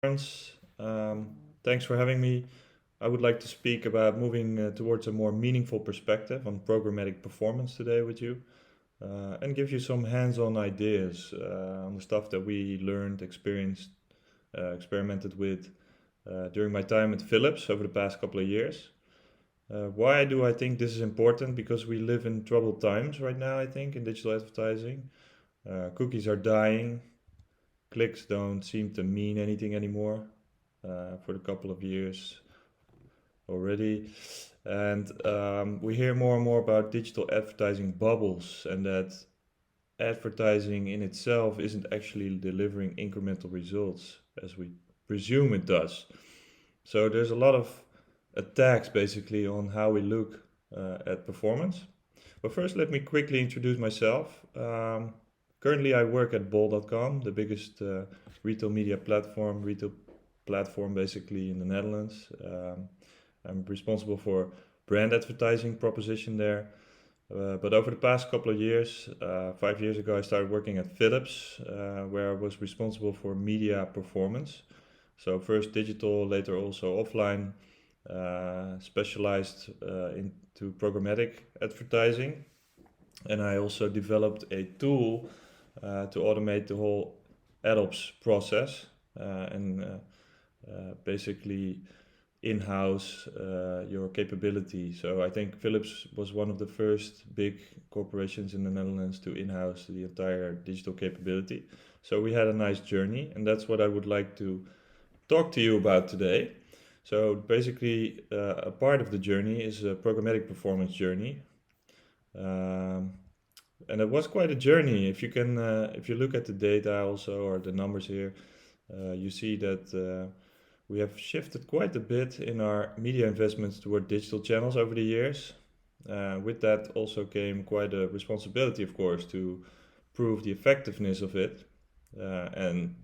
Ernst. Thanks for having me. I would like to speak about moving towards a more meaningful perspective on programmatic performance today with you, and give you some hands-on ideas on the stuff that we learned, experienced, experimented with during my time at Philips over the past couple of years. Why do I think this is important? Because we live in troubled times right now, I think, in digital advertising. Cookies are dying, clicks don't seem to mean anything anymore for a couple of years already. And we hear more and more about digital advertising bubbles, and that advertising in itself isn't actually delivering incremental results as we presume it does. So there's a lot of attacks basically on how we look at performance. But first, let me quickly introduce myself. Currently, I work at bol.com, the biggest retail media platform, retail platform basically in the Netherlands. I'm responsible for brand advertising proposition there. But over the past couple of years, 5 years ago, I started working at Philips, where I was responsible for media performance. So first digital, later also offline, specialized into programmatic advertising. And I also developed a tool to automate the whole AdOps process and basically in-house your capability. So I think Philips was one of the first big corporations in the Netherlands to in-house the entire digital capability. So we had a nice journey, and that's what I would like to talk to you about today. So basically, a part of the journey is a programmatic performance journey. Um, and it was quite a journey. If you look at the data also or the numbers here, you see that we have shifted quite a bit in our media investments toward digital channels over the years. With that also came quite a responsibility, of course, to prove the effectiveness of it. And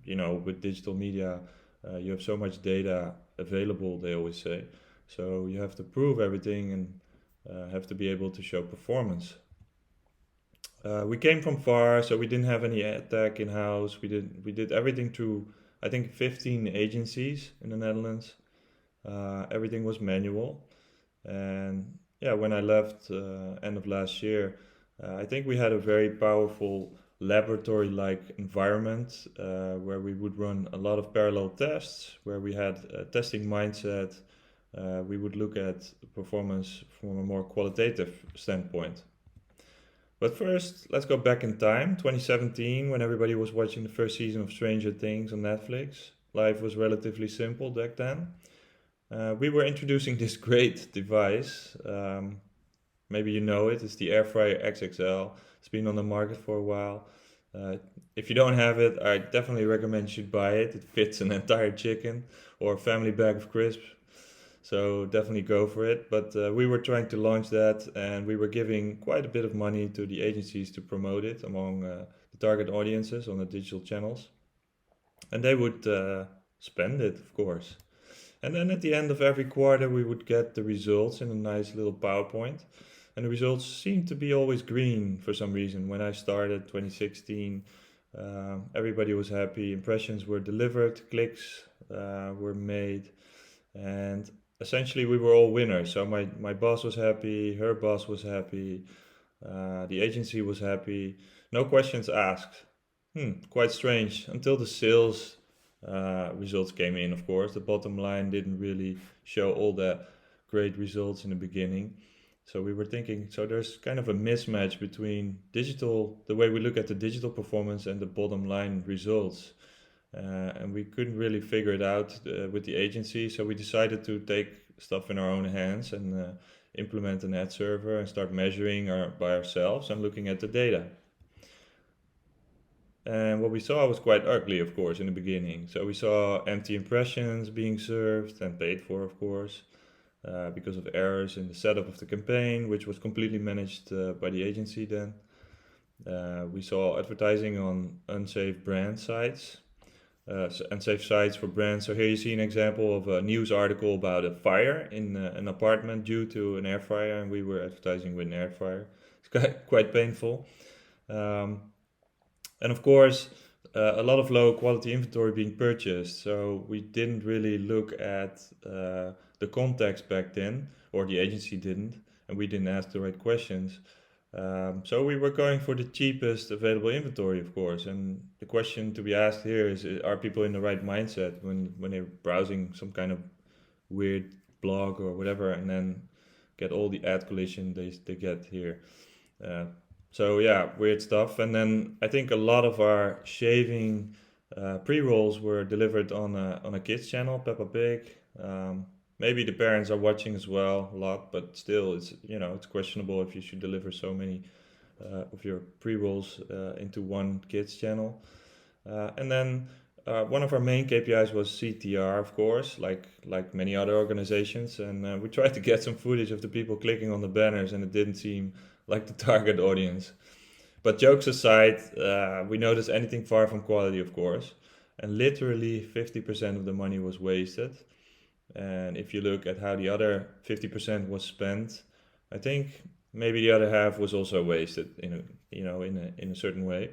with digital media, you have so much data available, they always say. So you have to prove everything and have to be able to show performance. We came from far, so we didn't have any ad tech in house. We did everything through, I think, 15 agencies in the Netherlands. Everything was manual, and yeah, when I left end of last year, I think we had a very powerful laboratory-like environment where we would run a lot of parallel tests, where we had a testing mindset. We would look at performance from a more qualitative standpoint. But first, let's go back in time, 2017, when everybody was watching the first season of Stranger Things on Netflix. Life was relatively simple back then. We were introducing this great device. Maybe you know it. It's the Air Fryer XXL. It's been on the market for a while. Uh, if you don't have it, I definitely recommend you should buy it. It fits an entire chicken or a family bag of crisps. So definitely go for it. But we were trying to launch that, and we were giving quite a bit of money to the agencies to promote it among the target audiences on the digital channels, and they would spend it, of course. And then at the end of every quarter, we would get the results in a nice little PowerPoint. And the results seemed to be always green for some reason. When I started 2016, everybody was happy. Impressions were delivered, clicks were made, and essentially we were all winners. So my boss was happy, her boss was happy, the agency was happy. No questions asked. Quite strange until the sales results came in, of course. The bottom line didn't really show all the great results in the beginning. So we were thinking, so there's kind of a mismatch between digital, the way we look at the digital performance and the bottom line results. And we couldn't really figure it out with the agency. So we decided to take stuff in our own hands and implement an ad server and start measuring by ourselves and looking at the data. And what we saw was quite ugly, of course, in the beginning. So we saw empty impressions being served and paid for, of course, because of errors in the setup of the campaign, which was completely managed by the agency then. We saw advertising on unsafe brand sites, unsafe sites for brands. So here you see an example of a news article about a fire in an apartment due to an air fryer, and we were advertising with an air fryer. It's quite painful. Um, and of course, a lot of low quality inventory being purchased. So we didn't really look at the context back then, or the agency didn't, and we didn't ask the right questions. So we were going for the cheapest available inventory, of course. And the question to be asked here is, are people in the right mindset when they're browsing some kind of weird blog or whatever, and then get all the ad collision they get here? Uh, so yeah, weird stuff. And then I think a lot of our shaving pre-rolls were delivered on a kids channel, Peppa Pig. Maybe the parents are watching as well a lot, but still, it's questionable if you should deliver so many of your pre-rolls into one kids channel. And then one of our main KPIs was CTR, of course, like many other organizations. And we tried to get some footage of the people clicking on the banners, and it didn't seem like the target audience. But jokes aside, we noticed anything far from quality, of course. And literally 50% of the money was wasted. And if you look at how the other 50% was spent, I think maybe the other half was also wasted in a certain way.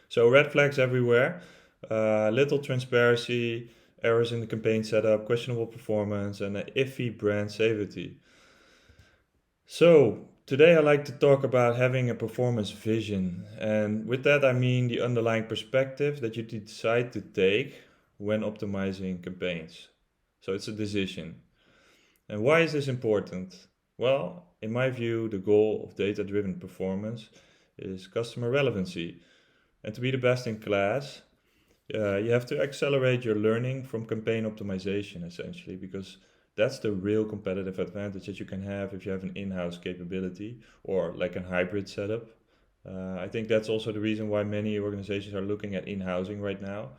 So red flags everywhere, little transparency, errors in the campaign setup, questionable performance, and an iffy brand safety. So today I like to talk about having a performance vision, and with that I mean the underlying perspective that you decide to take when optimizing campaigns. So it's a decision. And why is this important? Well, in my view, the goal of data-driven performance is customer relevancy. And to be the best in class, you have to accelerate your learning from campaign optimization, essentially, because that's the real competitive advantage that you can have if you have an in-house capability or like a hybrid setup. I think that's also the reason why many organizations are looking at in-housing right now,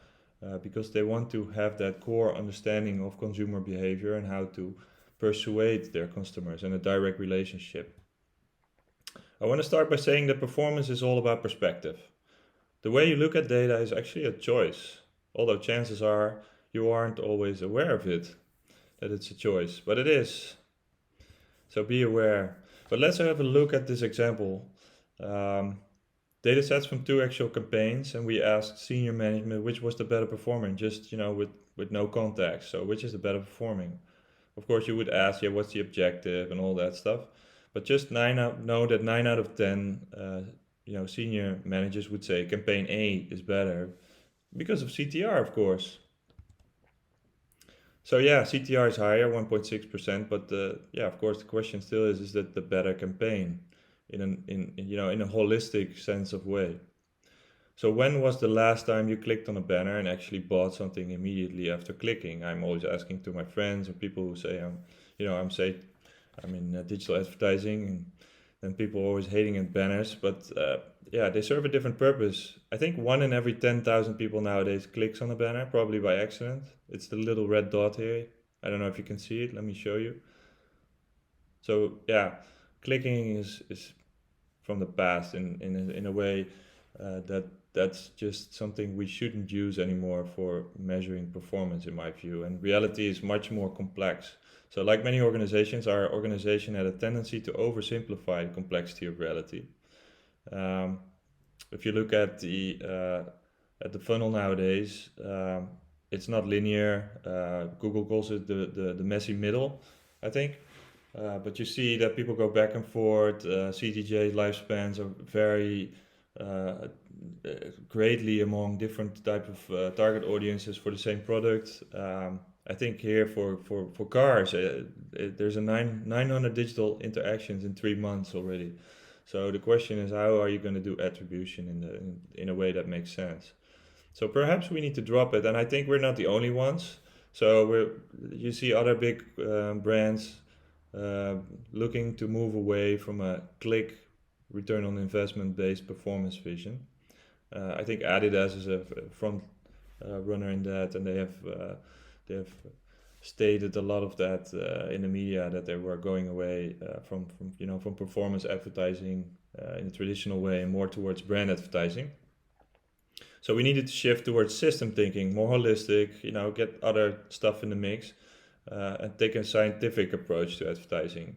because they want to have that core understanding of consumer behavior and how to persuade their customers in a direct relationship. I want to start by saying that performance is all about perspective. The way you look at data is actually a choice, although chances are you aren't always aware of it, that it's a choice, but it is. So be aware. But let's have a look at this example. Data sets from two actual campaigns, and we asked senior management which was the better performing, just with no context. So which is the better performing? Of course, you would ask, yeah, what's the objective and all that stuff. But just know that 9 out of 10, senior managers would say campaign A is better because of CTR, of course. So yeah, CTR is higher, 1.6%, but of course, the question still is that the better campaign in a holistic sense of way? So when was the last time you clicked on a banner and actually bought something immediately after clicking? I'm always asking to my friends or people who say I'm in digital advertising, and then people are always hating at banners, but they serve a different purpose. I think 1 in every 10,000 people nowadays clicks on a banner, probably by accident. It's the little red dot here. I don't know if you can see it. Let me show you. So yeah, clicking is from the past in a way that's just something we shouldn't use anymore for measuring performance, in my view. And reality is much more complex. So like many organizations, our organization had a tendency to oversimplify the complexity of reality. If you look at the funnel nowadays, it's not linear. Google calls it the messy middle, I think. But you see that people go back and forth. CTJ lifespans are very greatly among different type of target audiences for the same product. I think here for cars, there's a 900 digital interactions in 3 months already. So the question is, how are you going to do attribution in a way that makes sense? So perhaps we need to drop it, and I think we're not the only ones. So you see other big brands looking to move away from a click return on investment based performance vision. I think Adidas is a front runner in that, and they have stated a lot of that in the media, that they were going away from performance advertising in a traditional way and more towards brand advertising. So we needed to shift towards system thinking, more holistic, get other stuff in the mix, and take a scientific approach to advertising.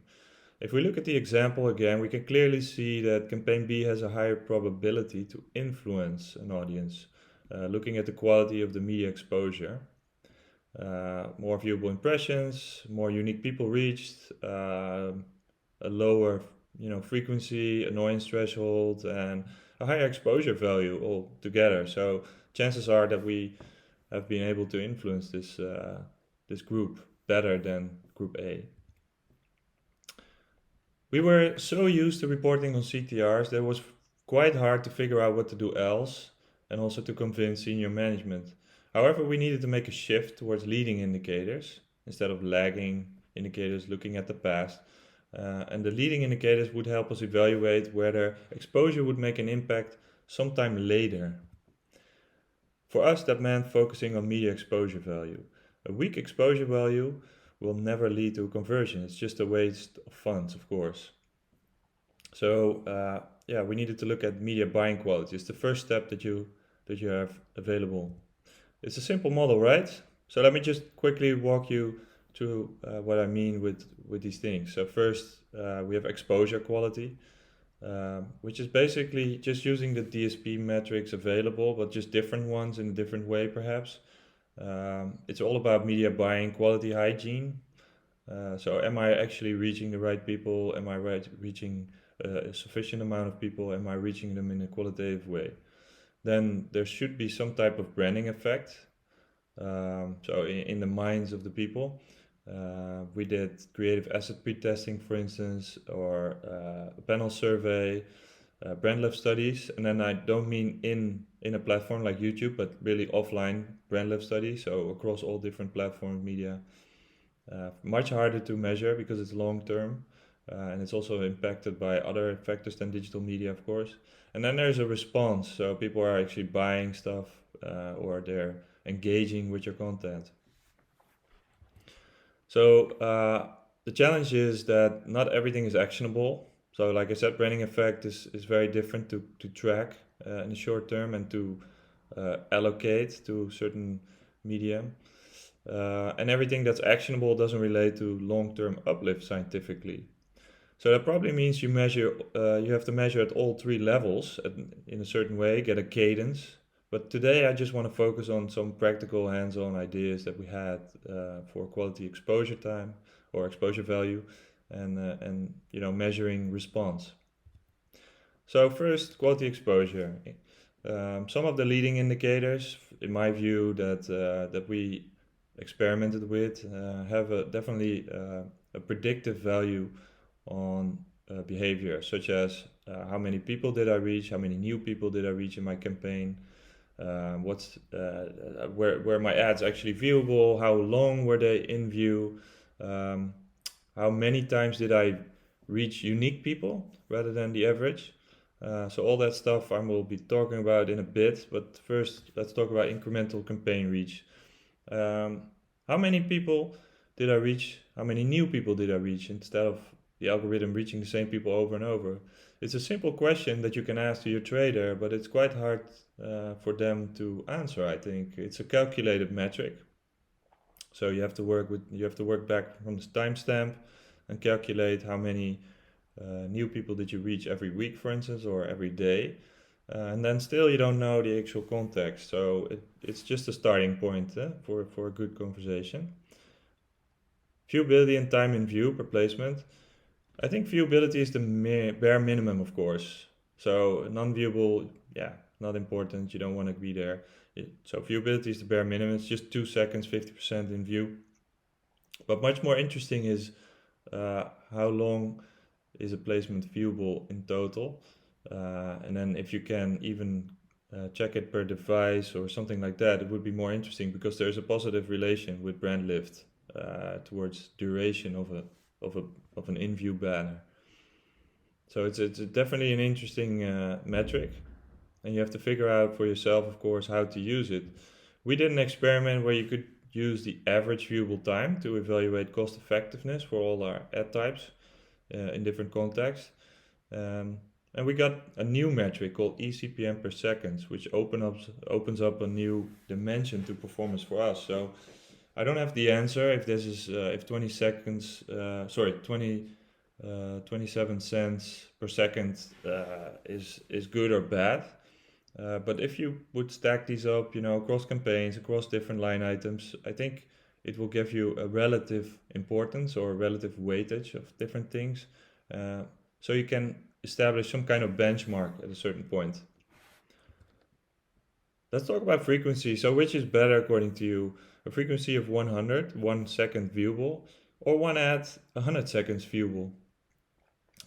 If we look at the example again, we can clearly see that campaign B has a higher probability to influence an audience, looking at the quality of the media exposure. More viewable impressions, more unique people reached, a lower frequency, annoyance threshold, and a higher exposure value altogether. So chances are that we have been able to influence this group better than group A. We were so used to reporting on CTRs that it was quite hard to figure out what to do else, and also to convince senior management. However, we needed to make a shift towards leading indicators instead of lagging indicators looking at the past. And the leading indicators would help us evaluate whether exposure would make an impact sometime later. For us, that meant focusing on media exposure value. A weak exposure value will never lead to a conversion. It's just a waste of funds, of course. So we needed to look at media buying quality. It's the first step that you have available. It's a simple model, right? So let me just quickly walk you through what I mean with these things. So first, we have exposure quality, which is basically just using the DSP metrics available, but just different ones in a different way, perhaps. It's all about media buying quality hygiene. So am I actually reaching the right people? Am I reaching a sufficient amount of people? Am I reaching them in a qualitative way? Then there should be some type of branding effect. So in the minds of the people. We did creative asset pre-testing, for instance, or a panel survey, brand lift studies, and then I don't mean in a platform like YouTube, but really offline brand lift studies, so across all different platform media. Much harder to measure because it's long term, and it's also impacted by other factors than digital media, of course. And then there's a response, so people are actually buying stuff or they're engaging with your content. So the challenge is that not everything is actionable. So like I said, branding effect is very different to track in the short term and to allocate to certain medium. And everything that's actionable doesn't relate to long-term uplift scientifically. So that probably means you have to measure at all three levels in a certain way, get a cadence. But today I just want to focus on some practical hands-on ideas that we had for quality exposure time or exposure value and measuring response. So first, quality exposure. Some of the leading indicators, in my view, that we experimented with have definitely a predictive value on behavior, such as how many people did I reach, how many new people did I reach in my campaign, where my ads actually viewable, how long were they in view, how many times did I reach unique people rather than the average. So all that stuff I will be talking about in a bit, but first let's talk about incremental campaign reach. How many people did I reach? How many new people did I reach instead of the algorithm reaching the same people over and over? It's a simple question that you can ask to your trader, but it's quite hard for them to answer. I think it's a calculated metric, so you have to work back from the timestamp and calculate how many new people did you reach every week, for instance, or every day. And then still you don't know the actual context, so it's just a starting point for a good conversation. Viewability and time in view per placement. I think viewability is the bare minimum, of course. So non-viewable, not important. You don't want to be there. So viewability is the bare minimum. It's just 2 seconds, 50% in view. But much more interesting is how long is a placement viewable in total. And then if you can even check it per device or something like that, it would be more interesting because there's a positive relation with brand lift towards duration of an in-view banner. So it's definitely an interesting metric, and you have to figure out for yourself, of course, how to use it. We did an experiment where you could use the average viewable time to evaluate cost effectiveness for all our ad types in different contexts. And we got a new metric called eCPM per seconds, which opens up a new dimension to performance for us. So I don't have the answer if this is if 20 27 cents per second is good or bad. But if you would stack these up, across campaigns, across different line items, I think it will give you a relative importance or relative weightage of different things. Uh, so you can establish some kind of benchmark at a certain point. Let's talk about frequency. So which is better according to you? A frequency of 100, 1 second viewable, or one ad, 100 seconds viewable?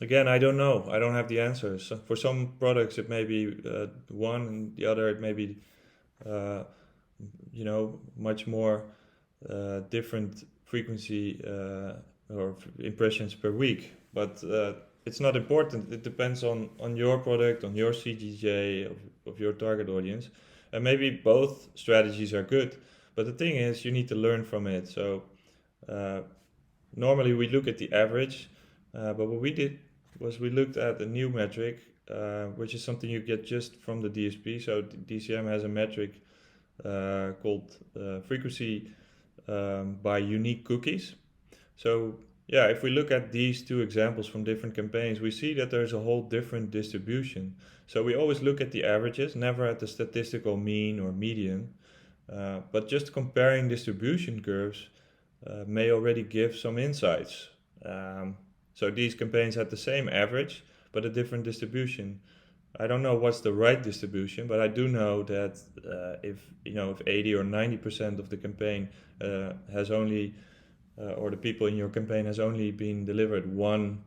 Again, I don't know. I don't have the answers. So for some products, it may be one, and the other, it may be, uh, much more different frequency or impressions per week. But it's not important. It depends on your product, on your CGJ of your target audience. And maybe both strategies are good. But the thing is, you need to learn from it. So uh, normally we look at the average, but what we did was we looked at a new metric, which is something you get just from the DSP. So DCM has a metric called frequency by unique cookies. So yeah, if we look at these two examples from different campaigns, we see that there's a whole different distribution. So we always look at the averages, never at the statistical mean or median. But just comparing distribution curves may already give some insights. So these campaigns had the same average, but a different distribution. I don't know what's the right distribution, but I do know that if 80 or 90% of the campaign has only, or the people in your campaign has only been delivered one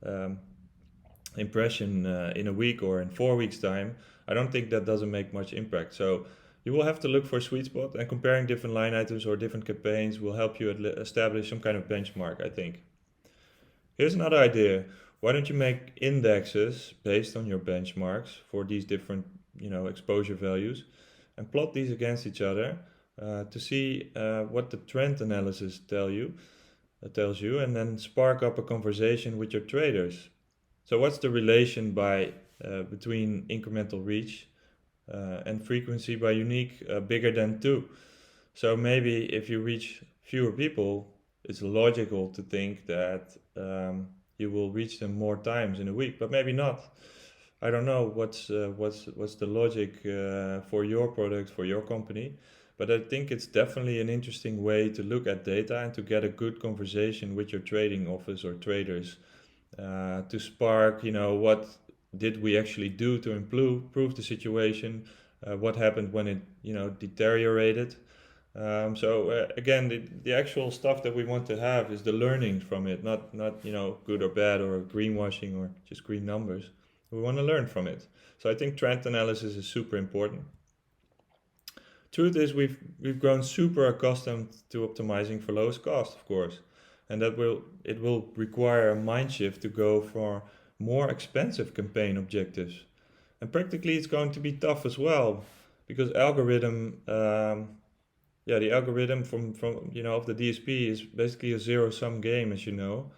um, impression in a week or in 4 weeks' time, I don't think that doesn't make much impact. So you will have to look for a sweet spot, and comparing different line items or different campaigns will help you establish some kind of benchmark, I think. Here's another idea. Why don't you make indexes based on your benchmarks for these different, exposure values, and plot these against each other to see what the trend analysis tells you, and then spark up a conversation with your traders. So what's the relation between incremental reach and frequency by unique bigger than 2? So maybe if you reach fewer people, it's logical to think that you will reach them more times in a week, but maybe not. I don't know what's the logic for your product, for your company, but I think it's definitely an interesting way to look at data and to get a good conversation with your trading office or traders to spark, what did we actually do to improve the situation, what happened when it, deteriorated. So again, the actual stuff that we want to have is the learnings from it, not good or bad or greenwashing or just green numbers. We want to learn from it. So I think trend analysis is super important. Truth is, we've grown super accustomed to optimizing for lowest cost, of course, and it will require a mind shift to go for more expensive campaign objectives. And practically, it's going to be tough as well, because the algorithm from of the DSP is basically a zero sum game, as you know.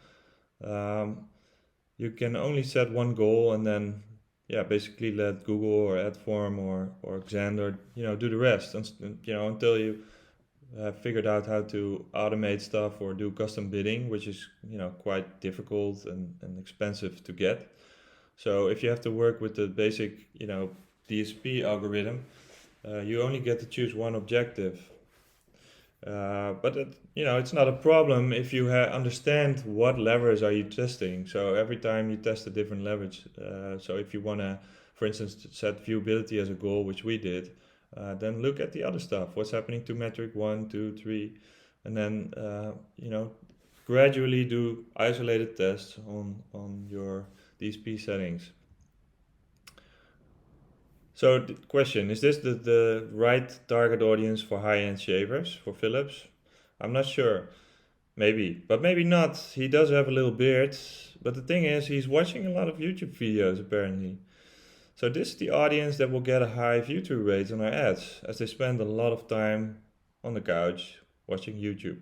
You can only set one goal and then basically let Google or Adform or Xander do the rest, until you have figured out how to automate stuff or do custom bidding, which is quite difficult and expensive to get. So if you have to work with the basic DSP algorithm, you only get to choose one objective. But it's not a problem if you understand what levers are you testing. So every time you test a different leverage. So if you want to, for instance, set viewability as a goal, which we did, then look at the other stuff. What's happening to metric 1, 2, 3, and then gradually do isolated tests on your DSP settings. So the question, is this the right target audience for high-end shavers, for Philips? I'm not sure. Maybe, but maybe not. He does have a little beard, but the thing is, he's watching a lot of YouTube videos apparently. So this is the audience that will get a high view-through rate on our ads, as they spend a lot of time on the couch watching YouTube.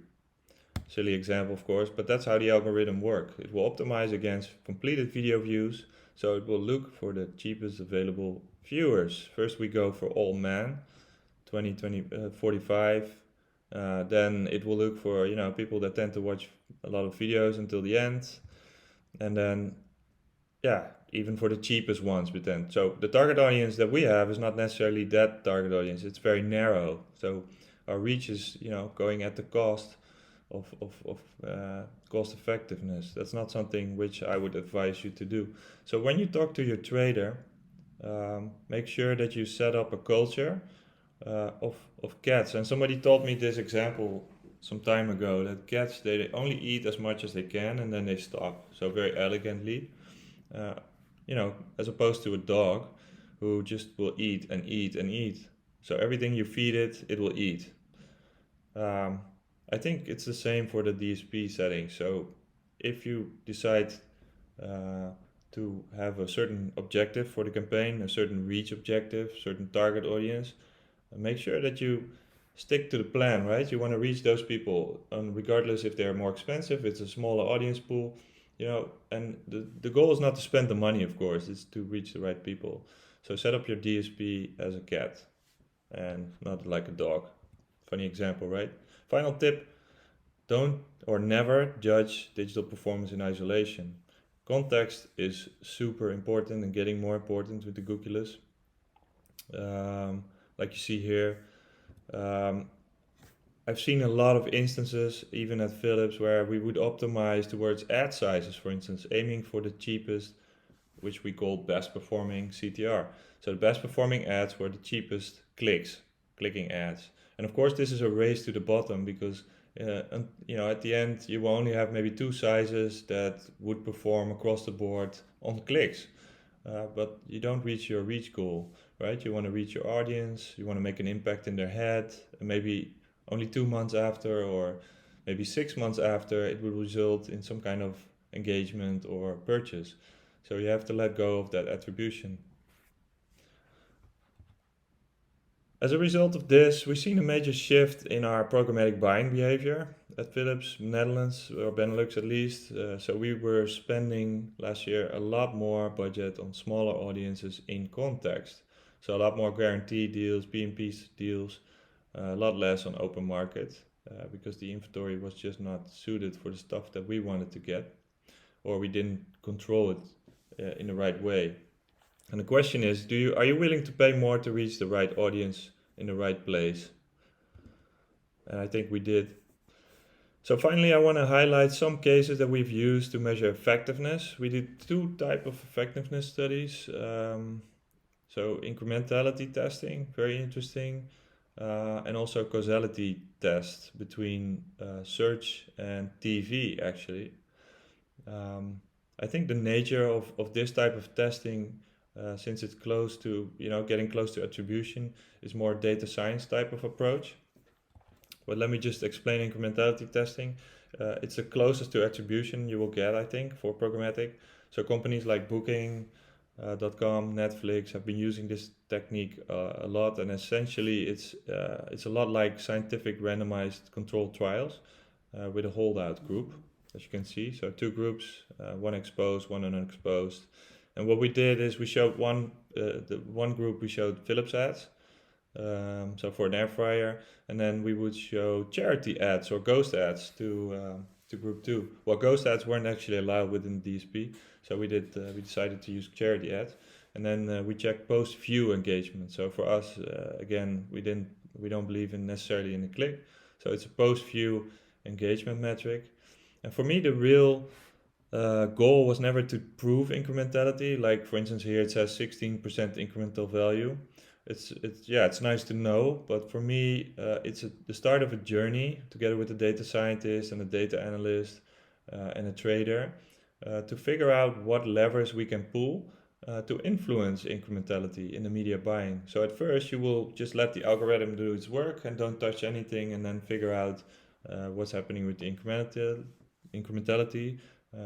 Silly example, of course, but that's how the algorithm works. It will optimize against completed video views, so it will look for the cheapest available viewers. First we go for all men, 45. Then it will look for people that tend to watch a lot of videos until the end. And then, yeah, even for the cheapest ones, but then, so the target audience that we have is not necessarily that target audience. It's very narrow. So our reach is, going at the cost of cost effectiveness. That's not something which I would advise you to do. So when you talk to your trader, make sure that you set up a culture of cats. And somebody told me this example some time ago, that cats, they only eat as much as they can and then they stop. So very elegantly, uh, as opposed to a dog who just will eat and eat and eat. So everything you feed it, it will eat. Um, I think it's the same for the DSP setting. So if you decide uh, to have a certain objective for the campaign, a certain reach objective, certain target audience, make sure that you stick to the plan, right? You want to reach those people, and regardless if they're more expensive, it's a smaller audience pool, and the goal is not to spend the money, of course, it's to reach the right people. So set up your DSP as a cat and not like a dog. Funny example, right? Final tip: don't or never judge digital performance in isolation. Context is super important and getting more important with the cookieless. Um, like you see here, um, I've seen a lot of instances, even at Philips, where we would optimize towards ad sizes, for instance, aiming for the cheapest, which we call best performing CTR. So the best performing ads were the cheapest clicking ads. And of course, this is a race to the bottom because, at the end, you will only have maybe two sizes that would perform across the board on clicks. But you don't reach your reach goal, right? You want to reach your audience, you want to make an impact in their head, and maybe only 2 months after, or maybe 6 months after, it will result in some kind of engagement or purchase. So you have to let go of that attribution. As a result of this, we've seen a major shift in our programmatic buying behavior at Philips, Netherlands, or Benelux at least. So we were spending last year a lot more budget on smaller audiences in context. So a lot more guarantee deals, PMP deals, a lot less on open market because the inventory was just not suited for the stuff that we wanted to get, or we didn't control it in the right way. And the question is, are you willing to pay more to reach the right audience in the right place? And I think we did. So finally, I want to highlight some cases that we've used to measure effectiveness. We did two type of effectiveness studies. So incrementality testing, very interesting, and also causality test between search and TV actually. I think the nature of this type of testing, since it's close to, getting close to attribution, is more data science type of approach. But let me just explain incrementality testing. It's the closest to attribution you will get, I think, for programmatic. So companies like Booking.com, Netflix have been using this technique a lot, and essentially it's a lot like scientific randomized controlled trials with a holdout group, as you can see. So two groups, one exposed, one unexposed. And what we did is we showed the one group we showed Philips ads, so for an air fryer, and then we would show charity ads or ghost ads to group two. Well, ghost ads weren't actually allowed within the DSP, so we decided to use charity ads, and then we checked post view engagement. So for us, again, we don't believe in necessarily in a click, so it's a post view engagement metric. And for me, the real goal was never to prove incrementality. Like for instance, here it says 16% incremental value. It's nice to know, but for me, it's the start of a journey together with a data scientist and a data analyst and a trader to figure out what levers we can pull to influence incrementality in the media buying. So at first, you will just let the algorithm do its work and don't touch anything, and then figure out what's happening with the incrementality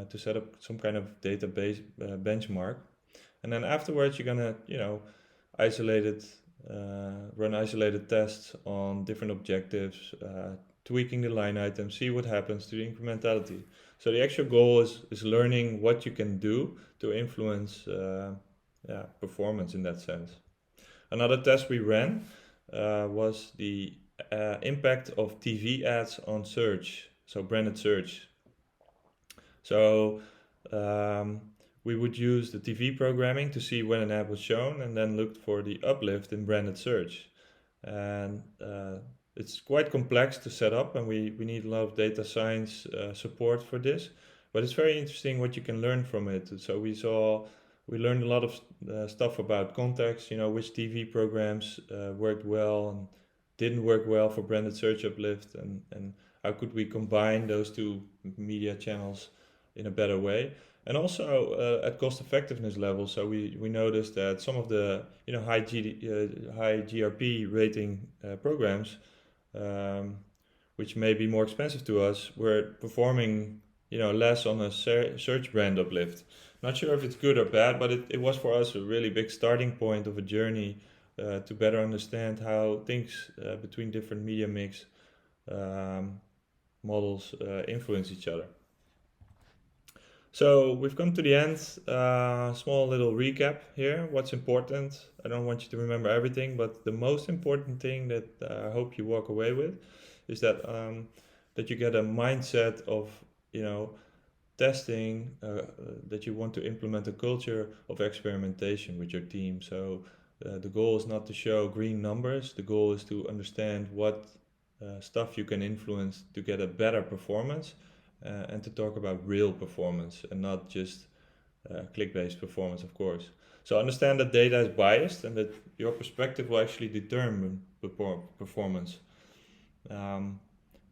to set up some kind of database benchmark. And then afterwards, you're gonna, isolated, run isolated tests on different objectives, tweaking the line item, see what happens to the incrementality. So the actual goal is learning what you can do to influence performance in that sense. Another test we ran was the impact of TV ads on search, so branded search. So we would use the TV programming to see when an ad was shown and then looked for the uplift in branded search. And it's quite complex to set up, and we need a lot of data science support for this. But it's very interesting what you can learn from it. So we learned a lot of stuff about context, which TV programs worked well and didn't work well for branded search uplift, and how could we combine those two media channels in a better way. And also at cost effectiveness level, so we noticed that some of the high GRP rating programs, um, which may be more expensive to us, were performing less on a search brand uplift. Not sure if it's good or bad, but it was for us a really big starting point of a journey to better understand how things between different media mix um, models influence each other. So we've come to the end. Small little recap here. What's important? I don't want you to remember everything, but the most important thing that I hope you walk away with is that you get a mindset of testing. That you want to implement a culture of experimentation with your team. So the goal is not to show green numbers. The goal is to understand what stuff you can influence to get a better performance and to talk about real performance and not just click-based performance, of course. So understand that data is biased and that your perspective will actually determine performance. Um,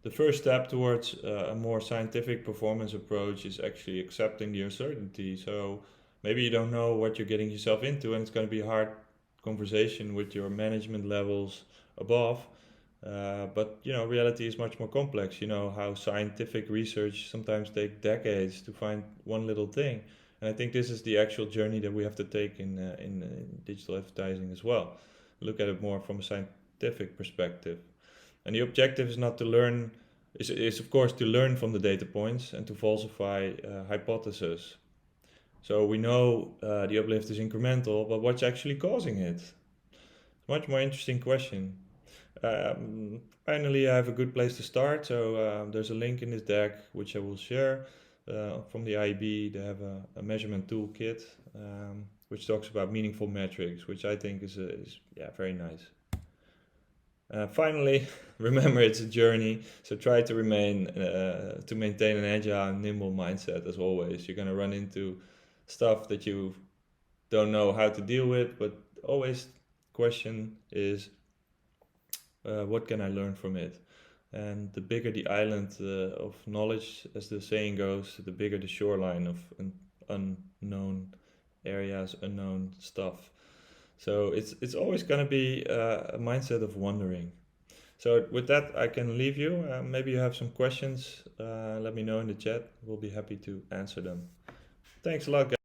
the first step towards a more scientific performance approach is actually accepting the uncertainty. So maybe you don't know what you're getting yourself into, and it's going to be a hard conversation with your management levels above. But reality is much more complex. You know how scientific research sometimes take decades to find one little thing, and I think this is the actual journey that we have to take in digital advertising as well. Look at it more from a scientific perspective, and the objective is not to learn. Is of course to learn from the data points and to falsify hypotheses. So we know the uplift is incremental, but what's actually causing it? Much more interesting question. Finally, I have a good place to start. So there's a link in this deck which I will share from the IB. They have a measurement toolkit which talks about meaningful metrics, which I think is very nice. Finally, remember it's a journey, so try to maintain an agile and nimble mindset as always. You're going to run into stuff that you don't know how to deal with, but always question is what can I learn from it? And the bigger the island of knowledge, as the saying goes, the bigger the shoreline of unknown areas, unknown stuff. So it's always going to be a mindset of wondering. So with that, I can leave you. Maybe you have some questions. Let me know in the chat. We'll be happy to answer them. Thanks a lot, guys.